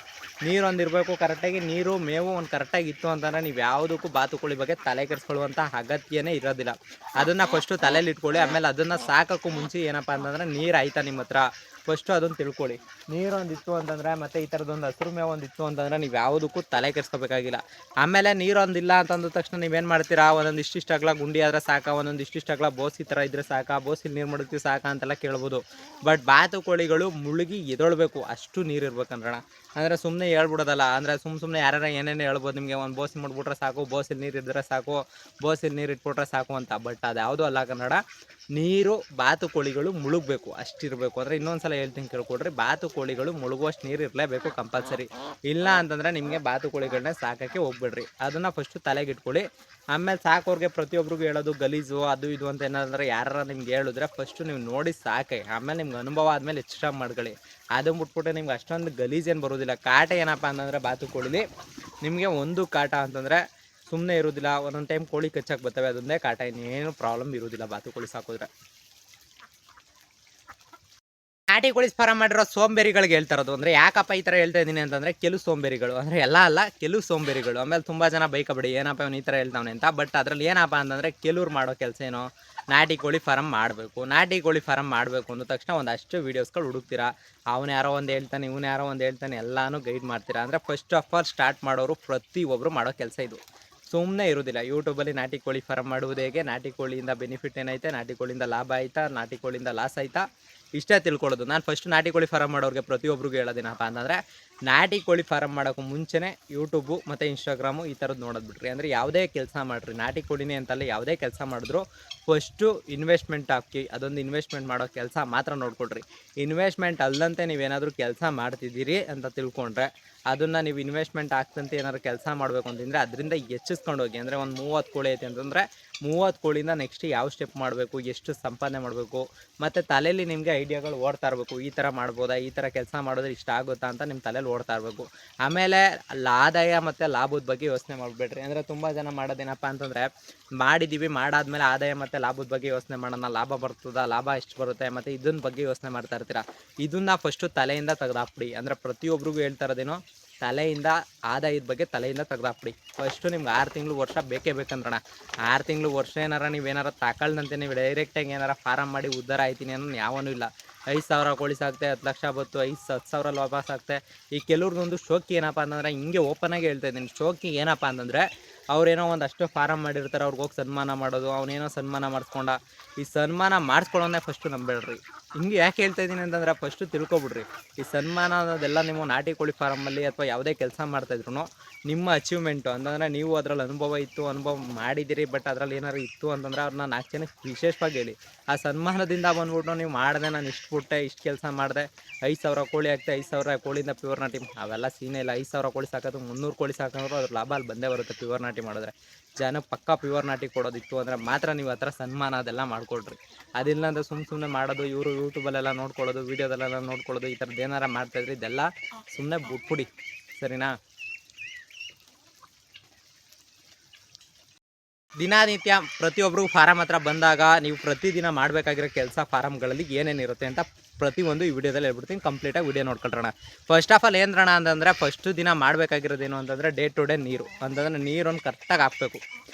ನೀರೊಂದಿರಬೇಕು ಕರೆಕ್ಟಾಗಿ, ನೀರು ಮೇವು ಒಂದು ಕರೆಕ್ಟಾಗಿ ಇತ್ತು ಅಂತಂದರೆ ನೀವು ಯಾವುದಕ್ಕೂ ಬಾತುಕೋಳಿ ಬಗ್ಗೆ ತಲೆ ಕೆಡಿಸ್ಕೊಳ್ಳುವಂಥ ಅಗತ್ಯನೇ ಇರೋದಿಲ್ಲ. ಅದನ್ನು ಫಸ್ಟು ತಲೆಯಲ್ಲಿ ಇಟ್ಕೊಳ್ಳಿ. ಆಮೇಲೆ ಅದನ್ನು ಸಾಕೋಕ್ಕೂ ಮುಂಚೆ ಏನಪ್ಪ ಅಂತಂದರೆ ನೀರು ಆಯ್ತಾ ನಿಮ್ಮ ಹತ್ರ ಫಸ್ಟು ಅದನ್ನು ತಿಳ್ಕೊಳ್ಳಿ. ನೀರೊಂದಿತ್ತು ಅಂತಂದರೆ ಮತ್ತು ಈ ಥರದೊಂದು ಹಸಿರು ಮೇವು ಒಂದಿತ್ತು ಅಂತಂದರೆ ನೀವು ಯಾವುದಕ್ಕೂ ತಲೆ ಕೆಡಿಸ್ಕೋಬೇಕಾಗಿಲ್ಲ. ಆಮೇಲೆ ನೀರೊಂದಿಲ್ಲ ಅಂತಂದ ತಕ್ಷಣ ನೀವೇನು ಮಾಡ್ತೀರಾ, ಒಂದೊಂದು ಇಷ್ಟಿಷ್ಟಾಗಲ ಗುಂಡಿ ಆದರೆ ಸಾಕ, ಒಂದೊಂದು ಇಷ್ಟಿಷ್ಟಾಗಲ ಬೋಸಿ ಥರ ಇದ್ದರೆ ಸಾಕ, ಬೋಸಿಲಿ ನೀರು ಮಡಗ್ತೀವಿ ಸಾಕ ಅಂತೆಲ್ಲ ಕೇಳ್ಬೋದು. ಬಟ್ ಬಾತುಕೋಳಿಗಳು ಮುಳುಗಿ ಎದೊಳ್ಬೇಕು ಅಷ್ಟು ನೀರು ಇರ್ಬೇಕಂದ್ರಣ. ಅಂದರೆ ಸುಮ್ಮನೆ ಹೇಳ್ಬಿಡೋದಲ್ಲ. ಅಂದರೆ ಸುಮ್ಮನೆ ಯಾರು ಏನೇನು ಹೇಳ್ಬೋದು ನಿಮಗೆ, ಒಂದು ಬೋಸಿ ಮಾಡಿಬಿಟ್ರೆ ಸಾಕು, ಬೋಸಿಲಿ ನೀರು ಇದ್ದರೆ ಸಾಕು, ಬೋಸಿಲಿ ನೀರು ಇಟ್ಬಿಟ್ರೆ ಸಾಕು ಅಂತ. ಬಟ್ ಅದು ಯಾವುದೂ ಅಲ್ಲ ಕನ್ನಡ. ನೀರು ಬಾತುಕೋಳಿಗಳು ಮುಳುಗಬೇಕು ಅಷ್ಟಿರಬೇಕು. ಅಂದರೆ ಇನ್ನೊಂದು ಸಲ ಹೇಳ್ತೀನಿ ಕೇಳ್ಕೊಡ್ರಿ, ಬಾತುಕೋಳಿಗಳು ಮುಳುಗುವಷ್ಟು ನೀರು ಇರಲೇಬೇಕು ಕಂಪಲ್ಸರಿ. ಇಲ್ಲ ಅಂತಂದರೆ ನಿಮಗೆ ಬಾತುಕೋಳಿಗಳನ್ನ ಸಾಕೋಕ್ಕೆ ಹೋಗ್ಬಿಡ್ರಿ. ಅದನ್ನು ಫಸ್ಟು ತಲೆಗೆ ಇಟ್ಕೊಳ್ಳಿ. ಆಮೇಲೆ ಸಾಕೋರಿಗೆ ಪ್ರತಿಯೊಬ್ಬರಿಗೂ ಹೇಳೋದು ಗಲೀಜು ಅದು ಇದು ಅಂತ ಏನಾದ್ರೆ ಯಾರು ನಿಮ್ಗೆ ಹೇಳಿದ್ರೆ ಫಸ್ಟು ನೀವು ನೋಡಿ ಸಾಕಿ. ಆಮೇಲೆ ನಿಮ್ಗೆ ಅನುಭವ ಆದಮೇಲೆ ಎಕ್ಸ್ಟ್ರಾ ಮಾಡ್ಕೊಳ್ಳಿ. ಅದನ್ನು ಬಿಟ್ಬಿಟ್ಟು ನಿಮ್ಗೆ ಅಷ್ಟೊಂದು ಗಲೀಜೇನು ಬರೋದಿಲ್ಲ. ಕಾಟ ಏನಪ್ಪ ಅಂತಂದರೆ ಬಾತುಕೋಳಿಲಿ ನಿಮಗೆ ಒಂದು ಕಾಟ ಅಂತಂದರೆ ಸುಮ್ಮನೆ ಇರೋದಿಲ್ಲ. ಒಂದೊಂದು ಟೈಮ್ ಕೋಳಿ ಕಚ್ಚಕ್ಕೆ ಬರ್ತವೆ, ಅದೊಂದೇ ಕಾಟ, ಇನ್ನೇನು ಪ್ರಾಬ್ಲಮ್ ಇರೋದಿಲ್ಲ ಬಾತುಕೋಳಿ ಸಾಕಿದ್ರೆ. ನಾಟಿ ಕೋಳಿ ಫಾರಂ ಮಾಡಿರೋ ಸೋಂಬೇರಿಗಳಿಗೆ ಹೇಳ್ತಾರದು. ಅಂದರೆ ಯಾಕಪ್ಪ ಈ ಥರ ಹೇಳ್ತಾ ಇದ್ದೀನಿ ಅಂತಂದರೆ ಕೆಲವು ಸೋಂಬೇರಿಗಳು, ಅಂದರೆ ಎಲ್ಲ ಅಲ್ಲ ಕೆಲವು ಸೋಂಬೇರಿಗಳು. ಆಮೇಲೆ ತುಂಬ ಜನ ಬೈಕಬೇಡಿ ಏನಪ್ಪ ಇವನು ಈ ಥರ ಹೇಳ್ತಾವನೆ ಅಂತ. ಬಟ್ ಅದರಲ್ಲಿ ಏನಪ್ಪ ಅಂತಂದರೆ ಕೆಲವ್ರು ಮಾಡೋ ಕೆಲಸ ಏನೋ ನಾಟಿ ಕೋಳಿ ಫಾರಂ ಮಾಡಬೇಕು. ನಾಟಿ ಕೋಳಿ ಫಾರಂ ಮಾಡಬೇಕು ಅಂದ ತಕ್ಷಣ ಒಂದಷ್ಟು ವೀಡಿಯೋಸ್ಗಳು ಹುಡುಕ್ತೀರಾ. ಅವನು ಯಾರೋ ಒಂದು ಹೇಳ್ತಾನೆ, ಇವನು ಯಾರೋ ಒಂದು ಹೇಳ್ತಾನೆ, ಎಲ್ಲನೂ ಗೈಡ್ ಮಾಡ್ತೀರಾ. ಅಂದರೆ ಫಸ್ಟ್ ಆಫ್ ಆಲ್ ಸ್ಟಾರ್ಟ್ ಮಾಡೋರು ಪ್ರತಿಯೊಬ್ಬರು ಮಾಡೋ ಕೆಲಸ ಇದು. ಸುಮ್ಮನೆ ಇರೋದಿಲ್ಲ. ಯೂಟ್ಯೂಬಲ್ಲಿ ನಾಟಿ ಕೋಳಿ ಫಾರಂ ಮಾಡುವುದು ಹೇಗೆ, ನಾಟಿ ಕೋಳಿಯಿಂದ ಬೆನಿಫಿಟ್ ಏನೈತೆ, ನಾಟಿ ಕೋಳಿಯಿಂದ ಲಾಭ ಆಯ್ತಾ, ನಾಟಿ ಕೋಳಿಯಿಂದ ಲಾಸ್ ಆಯ್ತಾ, ಇಷ್ಟೇ ತಿಳ್ಕೊಳ್ಳೋದು. ನಾನು ಫಸ್ಟ್ ನಾಟಿ ಕೋಳಿ ಫಾರಂ ಮಾಡೋರಿಗೆ ಪ್ರತಿಯೊಬ್ಬರಿಗೂ ಹೇಳೋದೇನಪ್ಪ ಅಂತಂದರೆ ನಾಟಿ ಕೋಳಿ ಫಾರಂ ಮಾಡೋಕ್ಕೂ ಮುಂಚೆನೇ ಯೂಟ್ಯೂಬು ಮತ್ತು ಇನ್ಸ್ಟಾಗ್ರಾಮು ಈ ಥರದ್ದು ನೋಡೋದು ಬಿಡ್ರಿ. ಅಂದರೆ ಯಾವುದೇ ಕೆಲಸ ಮಾಡಿರಿ, ನಾಟಿ ಕೋಳಿನೇ ಅಂತಲ್ಲ ಯಾವುದೇ ಕೆಲಸ ಮಾಡಿದ್ರು ಫಸ್ಟು ಇನ್ವೆಸ್ಟ್ಮೆಂಟ್ ಹಾಕಿ, ಅದೊಂದು ಇನ್ವೆಸ್ಟ್ಮೆಂಟ್ ಮಾಡೋ ಕೆಲಸ ಮಾತ್ರ ನೋಡ್ಕೊಳ್ರಿ. ಇನ್ವೆಸ್ಟ್ಮೆಂಟ್ ಅಲ್ಲದಂತೆ ನೀವೇನಾದರೂ ಕೆಲಸ ಮಾಡ್ತಿದ್ದೀರಿ ಅಂತ ತಿಳ್ಕೊಂಡ್ರೆ ಅದನ್ನು ನೀವು ಇನ್ವೆಸ್ಟ್ಮೆಂಟ್ ಆಗ್ತಂತೆ ಏನಾದ್ರು ಕೆಲಸ ಮಾಡಬೇಕು ಅಂತಂದರೆ ಅದರಿಂದ ಹೆಚ್ಚಿಸ್ಕೊಂಡು ಹೋಗಿ. ಅಂದರೆ ಒಂದು 30 ಕೋಳಿ ಐತೆ ಅಂತಂದರೆ 30 ಕೋಳಿಯಿಂದ ನೆಕ್ಸ್ಟ್ ಯಾವ ಸ್ಟೆಪ್ ಮಾಡಬೇಕು, ಎಷ್ಟು ಸಂಪಾದನೆ ಮಾಡಬೇಕು, ಮತ್ತು ತಲೆಯಲ್ಲಿ ನಿಮಗೆ ಐಡಿಯಾಗಳು ಓಡ್ತಾ ಇರಬೇಕು. ಈ ಥರ ಮಾಡ್ಬೋದಾ, ಈ ಥರ ಕೆಲಸ ಮಾಡಿದ್ರೆ ಇಷ್ಟ ಆಗುತ್ತಾ ಅಂತ ನಿಮ್ಮ ತಲೆಯಲ್ಲಿ ಓಡ್ತಾ ಇರಬೇಕು. ಆಮೇಲೆ ಆದಾಯ ಮತ್ತು ಲಾಭದ ಬಗ್ಗೆ ಯೋಚನೆ ಮಾಡಬೇಡ್ರಿ. ಅಂದರೆ ತುಂಬ ಜನ ಮಾಡೋದೇನಪ್ಪ ಅಂತಂದರೆ ಮಾಡಿದ್ದೀವಿ, ಮಾಡಾದ್ಮೇಲೆ ಆದಾಯ ಮತ್ತು ಲಾಭದ ಬಗ್ಗೆ ಯೋಚನೆ ಮಾಡೋಣ, ಲಾಭ ಬರ್ತದ, ಲಾಭ ಎಷ್ಟು ಬರುತ್ತೆ, ಮತ್ತು ಇದನ್ನ ಬಗ್ಗೆ ಯೋಚನೆ ಮಾಡ್ತಾ ಇರ್ತೀರ. ಇದನ್ನು ಫಸ್ಟು ತಲೆಯಿಂದ ತೆಗೆದಾಕ್ಬಿಡಿ. ಅಂದರೆ ಪ್ರತಿಯೊಬ್ಬರಿಗೂ ಹೇಳ್ತಾ ಇರೋದೇನೋ ತಲೆಯಿಂದ ಆದಾಯದ ಬಗ್ಗೆ ತಲೆಯಿಂದ ತೆಗೆದಾಕ್ಬಿಡಿ. ಫಸ್ಟು ನಿಮ್ಗೆ 6 ತಿಂಗಳು ವರ್ಷ ಬೇಕೇ ಬೇಕಂದ್ರಣ. 6 ತಿಂಗಳು ವರ್ಷ ಏನಾರ ನೀವೇನಾರ ತಾಕಳ್ದಂತೆ ನೀವು ಡೈರೆಕ್ಟಾಗಿ ಏನಾರ ಫಾರಮ್ ಮಾಡಿ ಉದ್ಧಾರ ಆಯ್ತೀನಿ ಅನ್ನೋ ಯಾವನೂ ಇಲ್ಲ. 5,000 ಕೋಳಿ ಸಾಕ್ತೆ 10 ಲಕ್ಷ ಬತ್ತು 10,000 ಲಾಭ ಸಾಕ್ತೆ. ಈ ಕೆಲವ್ರದ್ದೊಂದು ಶೋಕಿ ಏನಪ್ಪ ಅಂತಂದರೆ ಹಿಂಗೆ ಓಪನಾಗಿ ಹೇಳ್ತಾ ಇದ್ದೀನಿ, ಶೋಕಿ ಏನಪ್ಪ ಅಂತಂದರೆ ಅವ್ರೇನೋ ಒಂದಷ್ಟು ಫಾರಮ್ ಮಾಡಿರ್ತಾರೆ, ಅವ್ರಿಗೆ ಹೋಗಿ ಸನ್ಮಾನ ಮಾಡೋದು, ಅವನೇನೋ ಸನ್ಮಾನ ಮಾಡಿಸ್ಕೊಂಡ. ಈ ಸನ್ಮಾನ ಮಾಡಿಸ್ಕೊಳ್ಳೋದೇ ಫಸ್ಟು ನಂಬೇಡ್ರಿ. ಹಿಂಗೆ ಯಾಕೆ ಹೇಳ್ತಾ ಇದ್ದೀನಿ ಅಂತಂದ್ರೆ ಫಸ್ಟು ತಿಳ್ಕೊಬಿಡ್ರಿ. ಈ ಸನ್ಮಾನ ಅನ್ನೋದೆಲ್ಲ ನೀವು ನಾಟಿ ಕೋಳಿ ಫಾರಮಲ್ಲಿ ಅಥವಾ ಯಾವುದೇ ಕೆಲಸ ಮಾಡ್ತಾಯಿದ್ರು ನಿಮ್ಮ ಅಚೀವ್ಮೆಂಟು ಅಂತಂದರೆ ನೀವು ಅದರಲ್ಲಿ ಅನುಭವ ಮಾಡಿದ್ದೀರಿ, ಬಟ್ ಅದರಲ್ಲಿ ಏನಾದ್ರು ಇತ್ತು ಅಂತಂದ್ರೆ ಅವ್ರನ್ನ 4 ಜನಕ್ಕೆ ವಿಶೇಷವಾಗಿ ಹೇಳಿ. ಆ ಸನ್ಮಾನದಿಂದ ಬಂದ್ಬಿಟ್ಟು ನೀವು ಮಾಡಿದೆ, ನಾನು ಇಷ್ಟು ಬಿಟ್ಟೆ, ಇಷ್ಟು ಕೆಲಸ ಮಾಡಿದೆ, 5,000 ಕೋಳಿ ಆಗ್ತೆ, 5,000 ಕೋಳಿಯಿಂದ ಪ್ಯೂರ್ ನಾಟಿ, ಅವೆಲ್ಲ ಸೀನೇ ಇಲ್ಲ. 5,000 ಕೋಳಿ ಸಾಕೋದು 300 ಕೋಳಿ ಸಾಕೋದು ಅದ್ರ ಲಾಭ ಅಲ್ಲಿ ಬಂದೇ ಬರುತ್ತೆ. ಪ್ಯೂರ್ ನಾಟಿ ಮಾಡಿದ್ರೆ ಜನಕ್ಕೆ ಪಕ್ಕ ಪ್ಯೂರ್ ನಾಟಿ ಕೊಡೋದಿತ್ತು ಅಂದರೆ ಮಾತ್ರ ನೀವು ಆ ಥರ ಸನ್ಮಾನ ಅದೆಲ್ಲ ಮಾಡ್ಕೊಳ್ರಿ. ಅದಿಲ್ಲ ಅಂದರೆ ಸುಮ್ಮನೆ ಮಾಡೋದು, ಇವರು ಯೂಟ್ಯೂಬಲ್ಲೆಲ್ಲ ನೋಡ್ಕೊಳ್ಳೋದು, ವೀಡಿಯೋದಲ್ಲೆಲ್ಲ ನೋಡ್ಕೊಳ್ಳೋದು, ಈ ಥರದ್ದು ಏನಾರ ಮಾಡ್ತಾಯಿದ್ರಿ ಇದೆಲ್ಲ ಸುಮ್ಮನೆ ಬಿಟ್ಬಿಡಿ, ಸರಿನಾ? ದಿನನಿತ್ಯ ಪ್ರತಿಯೊಬ್ಬರಿಗೂ ಫಾರಮ್ ಹತ್ರ ಬಂದಾಗ ನೀವು ಪ್ರತಿದಿನ ಮಾಡಬೇಕಾಗಿರೋ ಕೆಲಸ ಫಾರಮ್ಗಳಲ್ಲಿ ಏನೇನಿರುತ್ತೆ ಅಂತ ಪ್ರತಿಯೊಂದು ಈ ವಿಡಿಯೋದಲ್ಲಿ ಹೇಳ್ಬಿಡ್ತೀನಿ. ಕಂಪ್ಲೀಟಾಗಿ ವಿಡಿಯೋ ನೋಡ್ಕೊಳ್ರೋಣ. ಫಸ್ಟ್ ಆಫ್ ಆಲ್ ಏನಣ್ಣ ಅಂತಂದರೆ ಫಸ್ಟು ದಿನ ಮಾಡಬೇಕಾಗಿರೋದೇನು ಅಂತಂದರೆ ಡೇ ಟು ಡೇ ನೀರು ಅಂತಂದರೆ ನೀರನ್ನು ಕರೆಕ್ಟಾಗಿ ಹಾಕಬೇಕು.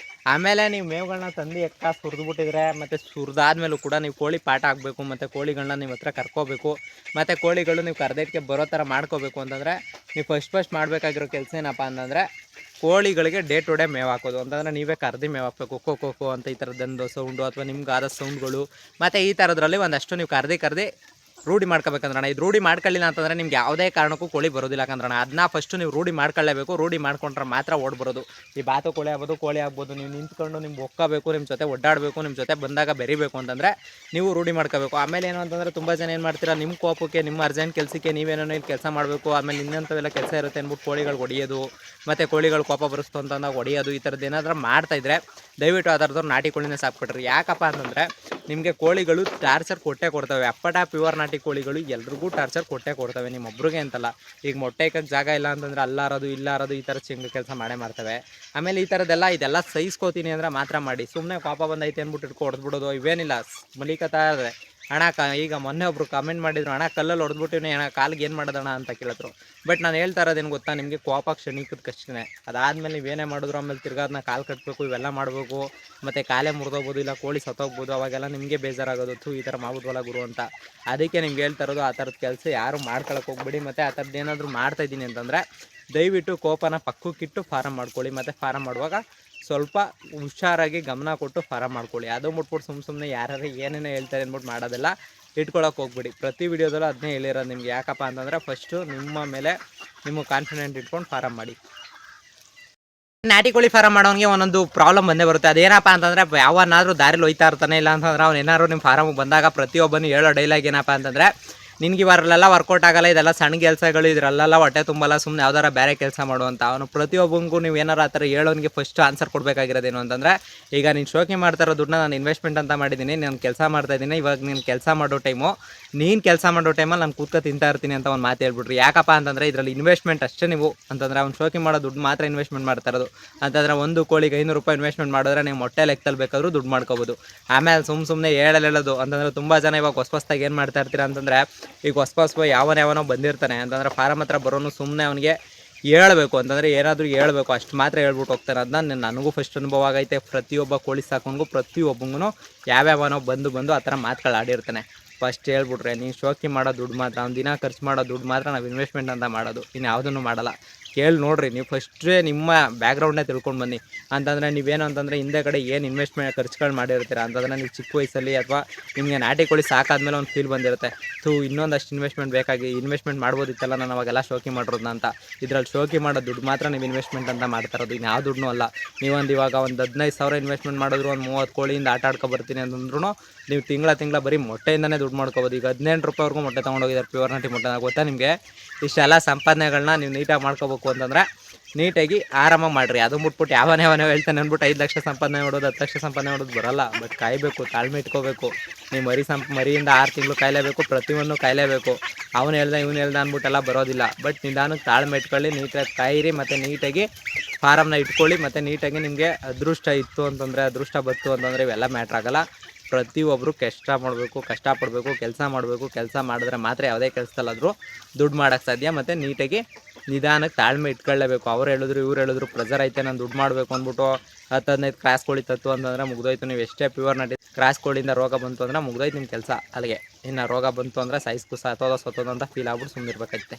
ಆಮೇಲೆ ನೀವು ಮೇವುಗಳನ್ನ ತಂದು ಎಕ್ಕ ಸುರಿದ್ಬಿಟ್ಟಿದ್ರೆ ಮತ್ತು ಸುರಿದಾದ್ಮೇಲೂ ಕೂಡ ನೀವು ಕೋಳಿ ಪಾಠ ಹಾಕಬೇಕು, ಮತ್ತು ಕೋಳಿಗಳನ್ನ ನೀವು ಹತ್ರ ಕರ್ಕೋಬೇಕು, ಮತ್ತು ಕೋಳಿಗಳು ನೀವು ಕರ್ದೇಟ್ಗೆ ಬರೋ ಥರ ಮಾಡ್ಕೋಬೇಕು. ಅಂತಂದರೆ ನೀವು ಫಸ್ಟ್ ಮಾಡಬೇಕಾಗಿರೋ ಕೆಲಸ ಏನಪ್ಪ ಅಂತಂದರೆ ಕೋಳಿಗಳಿಗೆ ಡೇ ಟು ಡೇ ಮೇವು ಹಾಕೋದು. ಅಂತಂದರೆ ನೀವೇ ಕರ್ದು ಮೇವು ಹಾಕಬೇಕು. ಖೋ ಅಂತ ಈ ಥರದ್ದೊಂದು ಸೌಂಡು ಅಥವಾ ನಿಮ್ಗಾದ ಸೌಂಡ್ಗಳು ಮತ್ತು ಈ ಥರದ್ರಲ್ಲಿ ಒಂದಷ್ಟು ನೀವು ಕರ್ದು ರೂಢಿ ಮಾಡ್ಕೋಬೇಕಂದ್ರಣ. ಇದು ರೂಢಿ ಮಾಡ್ಕೊಳ್ಳಿಲ್ಲ ಅಂತಂದರೆ ನಿಮ್ಗೆ ಯಾವುದೇ ಕಾರಣಕ್ಕೂ ಕೋಳಿ ಬರೋದಿಲ್ಲ ಯಾಕಂದ್ರಣ. ಅದನ್ನ ಫಸ್ಟು ನೀವು ರೂಢಿ ಮಾಡ್ಕೊಳ್ಳೇಬೇಕು. ರೂಢಿ ಮಾಡ್ಕೊಂಡ್ರೆ ಮಾತ್ರ ಓಡ್ ಬರೋದು. ಈ ಬಾತು ಕೋಳಿ ಆಗ್ಬೋದು, ನೀವು ನಿಂತ್ಕೊಂಡು ನಿಮ್ಗೆ ಒಕ್ಕಬೇಕು, ನಿಮ್ಮ ಜೊತೆ ಒಡ್ಡಾಡಬೇಕು, ನಿಮ್ಮ ಜೊತೆ ಬಂದಾಗ ಬೆರಿಬೇಕು ಅಂತಂದರೆ ನೀವು ರೂಢಿ ಮಾಡ್ಕೋಬೇಕು. ಆಮೇಲೆ ಏನು ಅಂತಂದರೆ ತುಂಬ ಜನ ಏನು ಮಾಡ್ತೀರಾ, ನಿಮ್ಮ ಕೋಪಕ್ಕೆ, ನಿಮ್ಮ ಅರ್ಜೆಂಟ್ ಕೆಲಸಕ್ಕೆ ನೀವೇನೋ ಇಲ್ಲಿ ಕೆಲಸ ಮಾಡಬೇಕು, ಆಮೇಲೆ ಇನ್ನಂಥವೆಲ್ಲ ಕೆಲಸ ಇರುತ್ತೆ ಅಂದ್ಬಿಟ್ಟು ಕೋಳಿಗಳು ಹೊಡಿಯೋದು, ಮತ್ತು ಕೋಳಿಗಳು ಕೋಪ ಬರಿಸ್ತು ಅಂತಂದಾಗ ಹೊಡಿಯೋದು, ಈ ಥರದ್ದು ಏನಾದರೂ ಮಾಡ್ತಾಯಿದ್ರೆ ದಯವಿಟ್ಟು ಆ ಥರದವ್ರು ನಾಟಿ ಕೋಳಿನೇ ಸಾಕ್ಬಿಟ್ರಿ. ಯಾಕಪ್ಪ ಅಂತಂದರೆ ನಿಮಗೆ ಕೋಳಿಗಳು ಟಾರ್ಚರ್ ಕೊಡ್ತವೆ. ಅಪ್ಪಟ ಪ್ಯೂರ್ ನಾಟಿ ಕೋಳಿಗಳು ಎಲ್ರಿಗೂ ಟಾರ್ಚರ್ ಕೊಡ್ತವೆ, ನಿಮ್ಮೊಬ್ರಿಗೆ ಅಂತಲ್ಲ. ಈಗ ಮೊಟ್ಟೆ ಇಕ್ಕಕ್ಕೆ ಜಾಗ ಇಲ್ಲ ಅಂತಂದರೆ ಅಲ್ಲಾರೋದು ಇಲ್ಲಾರೋದು ಈ ಥರ ಕೆಲಸ ಮಾಡ್ತವೆ. ಆಮೇಲೆ ಈ ಥರದ್ದೆಲ್ಲ ಇದೆಲ್ಲ ಸಹಿಸ್ಕೋತೀನಿ ಅಂದರೆ ಮಾತ್ರ ಮಾಡಿ. ಸುಮ್ಮನೆ ಕೋಪ ಬಂದೈತೆ ಅಂದ್ಬಿಟ್ಟು ಹೊಡೆದ್ಬಿಡೋದು ಇವೇನಿಲ್ಲ. ಮಲಿಕತಾ ಇದೆ ಅಣ್ಣ. ಈಗ ಮೊನ್ನೆ ಒಬ್ರು ಕಮೆಂಟ್ ಮಾಡಿದ್ರು, ಅಣ್ಣ ಕಲ್ಲಲ್ಲಿ ಹೊಡೆದ್ಬಿಟ್ಟಿನಿ ಅಣ್ಣ, ಕಾಲಿಗೆ ಏನು ಮಾಡೋದಣ್ಣ ಅಂತ ಕೇಳಿದ್ರು. ಬಟ್ ನಾನು ಹೇಳ್ತಾ ಇರೋದೇನು ಗೊತ್ತಾ, ನಿಮಗೆ ಕೋಪ ಕ್ಷಣಿಕದಕ್ಕಷ್ಟೇ. ಅದಾದಮೇಲೆ ನೀವೇನೇ ಮಾಡಿದ್ರು ಆಮೇಲೆ ತಿರ್ಗಾದನ್ನ ಕಾಲು ಕಟ್ಟಬೇಕು, ಇವೆಲ್ಲ ಮಾಡಬೇಕು, ಮತ್ತು ಕಾಲೇ ಮುರಿದೋಗ್ಬೋದು, ಇಲ್ಲ ಕೋಳಿ ಸತ್ತೋಗ್ಬೋದು. ಅವಾಗೆಲ್ಲ ನಿಮಗೆ ಬೇಜಾರಾಗೋದು, ಈ ಥರ ಮಾಡ್ಬಿಟ್ವಲ್ಲ ಗುರು ಅಂತ. ಅದಕ್ಕೆ ನಿಮ್ಗೆ ಹೇಳ್ತಾ ಇರೋದು, ಆ ಥರದ ಕೆಲಸ ಯಾರು ಮಾಡ್ಕೊಳಕ್ಕೆ ಹೋಗ್ಬಿಡಿ. ಮತ್ತು ಆ ಥರದ್ದು ಏನಾದರೂ ಮಾಡ್ತಾಯಿದ್ದೀನಿ ಅಂತಂದರೆ ದಯವಿಟ್ಟು ಕೋಪನ ಪಕ್ಕಕ್ಕಿಟ್ಟು ಫಾರಮ್ ಮಾಡ್ಕೊಳ್ಳಿ. ಮತ್ತು ಫಾರಮ್ ಮಾಡುವಾಗ ಸ್ವಲ್ಪ ಹುಷಾರಾಗಿ ಗಮನ ಕೊಟ್ಟು ಫಾರಮ್ ಮಾಡ್ಕೊಳ್ಳಿ. ಅದು ಮುಟ್ಬಿಟ್ಟು ಸುಮ್ಮನೆ ಯಾರು ಏನೇನೋ ಹೇಳ್ತಾರೆ ಅಂದ್ಬಿಟ್ಟು ಮಾಡೋದೆಲ್ಲ ಇಟ್ಕೊಳಕ್ಕೆ ಹೋಗ್ಬಿಡಿ. ಪ್ರತಿ ವಿಡಿಯೋದಲ್ಲೂ ಅದನ್ನೇ ಹೇಳಿರೋದು ನಿಮ್ಗೆ. ಯಾಕಪ್ಪ ಅಂತಂದರೆ ಫಸ್ಟು ನಿಮ್ಮ ಮೇಲೆ ನಿಮಗೆ ಕಾನ್ಫಿಡೆಂಟ್ ಇಟ್ಕೊಂಡು ಫಾರಮ್ ಮಾಡಿ. ನಾಟಿ ಕೋಳಿ ಫಾರಮ್ ಮಾಡೋನಿಗೆ ಒಂದೊಂದು ಪ್ರಾಬ್ಲಮ್ ಬಂದೇ ಬರುತ್ತೆ. ಅದೇನಪ್ಪ ಅಂತಂದರೆ ಯಾವನಾದರೂ ದಾರಿಲಿ ಹೋಯ್ತಾ ಇರ್ತಾನೆ, ಇಲ್ಲ ಅಂತಂದ್ರೆ ಅವ್ನು ಏನಾದ್ರು ನಿಮ್ಮ ಫಾರಮ್ಗೆ ಬಂದಾಗ ಪ್ರತಿಯೊಬ್ಬನು ಹೇಳೋ ಡೈಲಾಗ್ ಏನಪ್ಪ ಅಂತಂದರೆ, ನಿನಗೆ ಇವರಲ್ಲೆಲ್ಲ ವರ್ಕೌಟ್ ಆಗಲ್ಲ, ಇದೆಲ್ಲ ಸಣ್ಣ ಕೆಲಸಗಳು, ಇದರಲ್ಲೆಲ್ಲ ಹೊಟ್ಟೆ ತುಂಬಲ್ಲ, ಸುಮ್ಮನೆ ಯಾವ್ದಾರ ಬೇರೆ ಕೆಲಸ ಮಾಡುವಂಥ. ಅವನು ಪ್ರತಿಯೊಬ್ಬನಿಗೂ ನೀವು ಏನಾರು ಆ ಥರ ಹೇಳೋನಿಗೆ ಫಸ್ಟ್ ಆನ್ಸರ್ ಕೊಡಬೇಕಾಗಿರೋದೇನು ಅಂತಂದರೆ, ಈಗ ನೀನು ಶೋಕಿ ಮಾಡ್ತಾರೋ ದುಡ್ಡನ್ನ ನಾನು ಇನ್ವೆಸ್ಟ್ಮೆಂಟ್ ಅಂತ ಮಾಡಿದ್ದೀನಿ, ನಾನು ಕೆಲಸ ಮಾಡ್ತಾಯಿದ್ದೀನಿ, ಇವಾಗ ನೀನು ಕೆಲಸ ಮಾಡೋ ಟೈಮಲ್ಲಿ ನಾನು ಕೂತ್ಕೊ ತಿಂತಾ ಇರ್ತೀನಿ ಅಂತ ಒಂದು ಮಾತು ಹೇಳ್ಬಿಟ್ರಿ. ಯಾಕಪ್ಪ ಅಂತಂದರೆ ಇದರಲ್ಲಿ ಇನ್ವೆಸ್ಟ್ಮೆಂಟ್ ಅಷ್ಟೇ ನೀವು ಅಂತಂದರೆ ಅವ್ನು ಶೋಕಿ ಮಾಡೋ ದುಡ್ಡು ಮಾತ್ರ ಇನ್ವೆಸ್ಟ್ಮೆಂಟ್ ಮಾಡ್ತಾ ಇರೋದು. ಅಂತಂದರೆ ಒಂದು ಕೋಳಿಗೆ 500 ರೂಪಾಯಿ ಇನ್ವೆಸ್ಟ್ಮೆಂಟ್ ಮಾಡಿದ್ರೆ ನೀವು ಮೊಟ್ಟೆ ಲೆಕ್ಕದಲ್ಲಿ ಬೇಕಾದರೂ ದುಡ್ಡು ಮಾಡ್ಕೋಬೋದು. ಆಮೇಲೆ ಸುಮ್ಮನೆ ಹೇಳೋದು ಅಂತಂದರೆ ತುಂಬ ಜನ ಇವಾಗ ಹೊಸ್ದಾಗಿ ಏನು ಮಾಡ್ತಾ ಇರ್ತೀರ ಅಂತಂದರೆ, ಈಗ ಹೊಸ ಯಾವನೋ ಬಂದಿರ್ತಾನೆ ಅಂತಂದರೆ ಫಾರಮ್ ಹತ್ರ ಬರೋನು ಸುಮ್ಮನೆ ಅವನಿಗೆ ಹೇಳ್ಬೇಕು ಅಂತಂದರೆ ಏನಾದರೂ ಹೇಳ್ಬೇಕು, ಅಷ್ಟು ಮಾತ್ರ ಹೇಳ್ಬಿಟ್ಟು ಹೋಗ್ತಾನೆ. ಅದನ್ನ ನನಗೂ ಫಸ್ಟ್ ಅನುಭವ ಆಗೈತೆ. ಪ್ರತಿಯೊಬ್ಬ ಕೋಳಿ ಸಾಕೋನಿಗೂ ಪ್ರತಿಯೊಬ್ಬಂಗೂ ಯಾವ್ಯಾವನೋ ಬಂದು ಆ ಥರ ಮಾತುಗಳು ಆಡಿರ್ತಾನೆ. ಫಸ್ಟ್ ಹೇಳ್ಬಿಟ್ರೆ ನೀವು ಶೋಕಿ ಮಾಡೋ ದುಡ್ಡು ಮಾತ್ರ, ಒಂದು ದಿನ ಖರ್ಚು ಮಾಡೋ ದುಡ್ಡು ಮಾತ್ರ ನಾವು ಇನ್ವೆಸ್ಟ್ಮೆಂಟ್ ಅಂತ ಮಾಡೋದು, ಇನ್ನು ಯಾವುದನ್ನು ಮಾಡಲ್ಲ. ಕೇಳಿ ನೋಡಿರಿ, ನೀವು ಫಸ್ಟೇ ನಿಮ್ಮ ಬ್ಯಾಕ್ಗ್ರೌಂಡೇ ತಿಳ್ಕೊಂಡು ಬನ್ನಿ. ಅಂತಂದರೆ ನೀವೇನು ಅಂತಂದರೆ ಹಿಂದೆ ಕಡೆ ಏನು ಖರ್ಚುಗಳು ಮಾಡಿರ್ತೀರ ಅಂತಂದರೆ ನೀವು ಚಿಕ್ಕ ವಯಸ್ಸಲ್ಲಿ ಅಥವಾ ನಿಮಗೆ ನಾಟಿ ಕೋಳಿ ಸಾಕಾದ್ಮೇಲೆ ಒಂದು ಫೀಲ್ ಬಂದಿರುತ್ತೆ, ಇನ್ನೊಂದಷ್ಟು ಇನ್ವೆಸ್ಟ್ಮೆಂಟ್ ಮಾಡ್ಬೋದಿತ್ತಲ್ಲ ನಾನು ಅವಾಗೆಲ್ಲ ಶೋಕಿ ಮಾಡಿರೋದನ್ನ ಅಂತ. ಇದರಲ್ಲಿ ಶೋಕಿ ಮಾಡೋ ದುಡ್ಡು ಮಾತ್ರ ನೀವು ಇನ್ವೆಸ್ಟ್ಮೆಂಟ್ ಅಂತ ಮಾಡ್ತಾ ಇರೋದು, ಇನ್ನು ಯಾವ ದುಡ್ಡು ಅಲ್ಲ. ಇವಾಗ ಒಂದು 15,000 ಇನ್ವೆಸ್ಟ್ಮೆಂಟ್ ಮಾಡಿದ್ರು, ಒಂದು 30 ಕೋಳಿಯಿಂದ ಆಟ ಆಡ್ಕೊ ಬರ್ತೀನಿ ಅಂತಂದ್ರೂ ನೀವು ತಿಂಗಳ ಬರೀ ಮೊಟ್ಟೆಯಿಂದನೇ ದುಡ್ಡು ಮಾಡ್ಕೋಬೋದು. ಈಗ 18 ರೂಪಾಯಿವರೆಗೂ ಮೊಟ್ಟೆ ತೊಗೊಂಡೋಗಿದ್ದಾರೆ ಪ್ಯೂರ್ ನಾಟಿ ಮೊಟ್ಟೆ. ಗೊತ್ತಾ ನಿಮಗೆ? ಇಷ್ಟೆಲ್ಲ ಸಂಪಾದನೆಗಳನ್ನ ನೀವು ನೀಟಾಗಿ ಮಾಡ್ಕೋಬೇಕು ಅಂತಂದರೆ ನೀಟಾಗಿ ಆರಾಮ ಮಾಡಿರಿ. ಅದು ಮುಟ್ಬಿಟ್ಟು ಯಾವನೇ ಹೇಳ್ತಾನೆ ಅಂದ್ಬಿಟ್ಟು 5 ಲಕ್ಷ ಸಂಪಾದನೆ ಮಾಡೋದು 10 ಲಕ್ಷ ಸಂಪಾದನೆ ಮಾಡೋದು ಬರೋಲ್ಲ. ಬಟ್ ಕಾಯಬೇಕು, ತಾಳ್ಮೆ ಇಟ್ಕೋಬೇಕು. ನೀವು ಮರಿಯಿಂದ 6 ತಿಂಗಳು ಕಾಯಲೇಬೇಕು, ಪ್ರತಿಯೊಂದು ಕಾಯಲೇಬೇಕು. ಇವನು ಹೇಳ್ದ ಅಂದ್ಬಿಟ್ಟೆಲ್ಲ ಬರೋದಿಲ್ಲ. ಬಟ್ ನಿಧಾನಕ್ಕೆ ತಾಳ್ಮೆ ಇಟ್ಕೊಳ್ಳಿ, ನೀಟಾಗಿ ಕಾಯಿರಿ, ಮತ್ತು ನೀಟಾಗಿ ಫಾರಮ್ನ ಇಟ್ಕೊಳ್ಳಿ. ಮತ್ತು ನೀಟಾಗಿ ನಿಮಗೆ ಅದೃಷ್ಟ ಇತ್ತು ಅಂತಂದರೆ, ಅದೃಷ್ಟ ಬತ್ತು ಅಂತಂದರೆ ಇವೆಲ್ಲ ಮ್ಯಾಟ್ರ್ ಆಗೋಲ್ಲ. ಪ್ರತಿಯೊಬ್ಬರು ಕಷ್ಟಪಡಬೇಕು, ಕೆಲಸ ಮಾಡಬೇಕು. ಕೆಲಸ ಮಾಡಿದ್ರೆ ಮಾತ್ರ ಯಾವುದೇ ಕೆಲಸದಲ್ಲಾದರೂ ದುಡ್ಡು ಮಾಡೋಕ್ಕೆ ಸಾಧ್ಯ. ಮತ್ತು ನೀಟಾಗಿ ನಿಧಾನಕ್ಕೆ ತಾಳ್ಮೆ ಇಟ್ಕೊಳ್ಳೇಬೇಕು. ಅವ್ರು ಹೇಳಿದ್ರು ಪ್ರೆಸರ್ ಐತೆ, ನಾನು ದುಡ್ಡು ಮಾಡಬೇಕು ಅಂದ್ಬಿಟ್ಟು 10-15 ಕ್ರಾಸ್ ಕೋಳಿ ತತ್ತು ಅಂತಂದರೆ ಮುಗ್ದೋಯ್ತು. ನೀವು ಎಷ್ಟೇ ಪ್ಯೂರ್ ನಾಟಿ ಕ್ರಾಸ್ ಕೋಳಿಯಿಂದ ರೋಗ ಬಂತು ಅಂದರೆ ಮುಗ್ದೋಯ್ತು ನಿಮ್ಮ ಕೆಲಸ ಅಲ್ಲಿಗೆ. ಇನ್ನು ರೋಗ ಬಂತು ಅಂದರೆ ಸೈಜ್ಕು ಸತ್ತೋದ ಅಂತ ಫೀಲ್ ಆಗ್ಬಿಟ್ಟು ಸುಮ್ಮನಿರ್ಬೇಕಾಯ್ತೆ.